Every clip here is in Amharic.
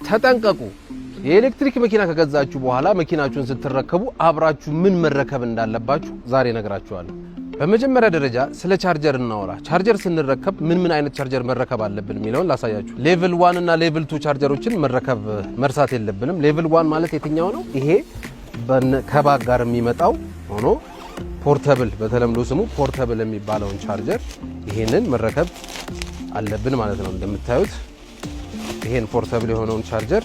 ተጠንቀቁ። የኤሌክትሪክ መኪና ከገዛችሁ በኋላ መኪናችሁን ስትረከቡ አብራችሁ ምን መረከብ እንዳለባችሁ ዛሬ ነግራችኋለሁ። በመጀመሪያ ደረጃ ስለ ቻርጀር እናወራ። ቻርጀር ስንረከብ ምን አይነት ቻርጀር መረከብ አለብን የሚለውን ላሳያችሁ። ሌቭል 1 እና ሌቭል 2 ቻርጀሮችን መረከብ መርሳት የለብንም። ሌቭል 1 ማለት የትኛው ነው? ይሄ ከባግ ጋር የሚመጣው ሆኖ ፖርተብል፣ በተለምዶ ስሙ ፖርተብል የሚባለውን ቻርጀር ይሄንን መረከብ አለብን ማለት ነው። እንደምታዩት ይሄን ፖርተብል የሆነውን ቻርጀር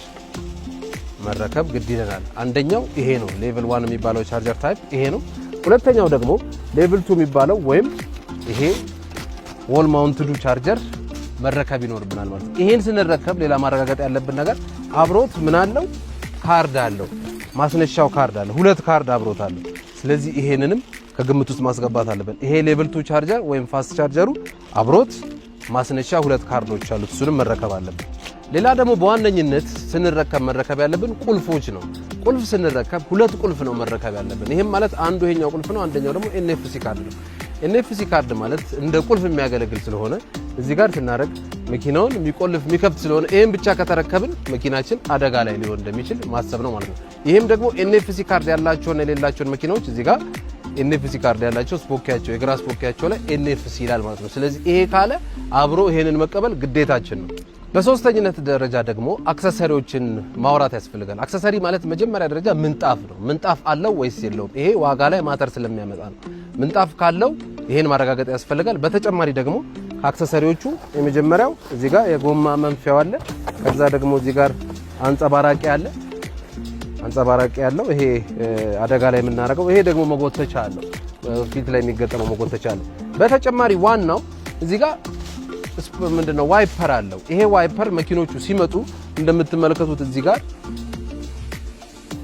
መረከብ ግድ ይለናል። አንደኛው ይሄ ነው፣ ሌቭል 1 የሚባለው ቻርጀር ታይፕ ይሄ ነው። ሁለተኛው ደግሞ ሌቭል 2 የሚባለው ወይም ይሄ ዎል ማውንትዱ ቻርጀር መረከብ ይኖርብናል ማለት ነው። ይሄን ስንረከብ ሌላ ማረጋገጥ ያለብን ነገር አብሮት ምን አለው? ካርድ አለው፣ ማስነሻው ካርድ አለው። ሁለት ካርድ አብሮት አለው። ስለዚህ ይሄንንም ከግምት ውስጥ ማስገባት አለብን። ይሄ ሌቭል 2 ቻርጀር ወይም ፋስት ቻርጀሩ አብሮት ማስነሻ ሁለት ካርዶች አሉት። እሱንም መረከብ አለብን። ሌላ ደግሞ በዋነኝነት ስንረከብ መረከብ ያለብን ቁልፎች ነው። ቁልፍ ስንረከብ ሁለት ቁልፍ ነው መረከብ ያለብን። ይሄም ማለት አንዱ ይሄኛው ቁልፍ ነው፣ አንደኛው ደግሞ ኤንኤፍሲ ካርድ ነው። ኤንኤፍሲ ካርድ ማለት እንደ ቁልፍ የሚያገለግል ስለሆነ እዚህ ጋር ስናደርግ መኪናውን የሚቆልፍ የሚከፍት ስለሆነ ይሄን ብቻ ከተረከብን መኪናችን አደጋ ላይ ሊሆን እንደሚችል ማሰብ ነው ማለት ነው። ይሄም ደግሞ ኤንኤፍሲ ካርድ ያላቸውና የሌላቸውን መኪናዎች እዚህ ጋር ኤንኤፍሲ ካርድ ያላቸው ስፖኪያቸው የግራ ስፖኪያቸው ላይ ኤንኤፍሲ ይላል ማለት ነው። ስለዚህ ይሄ ካለ አብሮ ይሄንን መቀበል ግዴታችን ነው። በሶስተኝነት ደረጃ ደግሞ አክሰሰሪዎችን ማውራት ያስፈልጋል። አክሰሰሪ ማለት መጀመሪያ ደረጃ ምንጣፍ ነው። ምንጣፍ አለው ወይስ የለውም? ይሄ ዋጋ ላይ ማተር ስለሚያመጣ ነው። ምንጣፍ ካለው ይሄን ማረጋገጥ ያስፈልጋል። በተጨማሪ ደግሞ አክሰሰሪዎቹ የመጀመሪያው እዚህ ጋር የጎማ መንፊያው አለ። ከዛ ደግሞ እዚህ ጋር አንጸባራቂ አለ። አንጸባራቂ ያለው ይሄ አደጋ ላይ የምናደርገው፣ ይሄ ደግሞ መጎተቻ አለው። ፊት ላይ የሚገጠመው መጎተቻ አለ። በተጨማሪ ዋናው እዚህ ጋር ምንድነው ዋይፐር አለው። ይሄ ዋይፐር መኪኖቹ ሲመጡ እንደምትመለከቱት እዚህ ጋር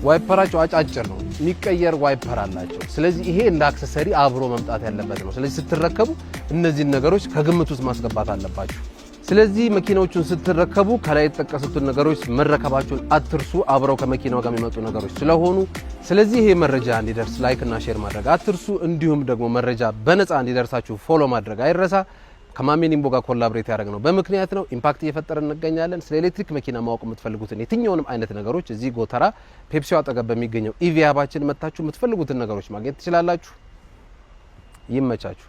ዋይፐራቸው አጫጭር ነው፣ የሚቀየር ዋይፐር አላቸው። ስለዚህ ይሄ እንደ አክሰሰሪ አብሮ መምጣት ያለበት ነው። ስለዚህ ስትረከቡ እነዚህን ነገሮች ከግምት ውስጥ ማስገባት አለባችሁ። ስለዚህ መኪናዎቹን ስትረከቡ ከላይ የተጠቀሱትን ነገሮች መረከባችሁን አትርሱ። አብረው ከመኪናው ጋር የሚመጡ ነገሮች ስለሆኑ ስለዚህ ይሄ መረጃ እንዲደርስ ላይክ እና ሼር ማድረግ አትርሱ። እንዲሁም ደግሞ መረጃ በነፃ እንዲደርሳችሁ ፎሎ ማድረግ አይረሳ። ከማሜኒምቦ ጋር ኮላብሬት ያደረግነው በምክንያት ነው። ኢምፓክት እየፈጠረን እንገኛለን። ስለ ኤሌክትሪክ መኪና ማወቅ የምትፈልጉትን የትኛውንም አይነት ነገሮች እዚህ ጎተራ ፔፕሲው አጠገብ በሚገኘው ኢቪያባችን መታችሁ የምትፈልጉትን ነገሮች ማግኘት ትችላላችሁ። ይመቻችሁ።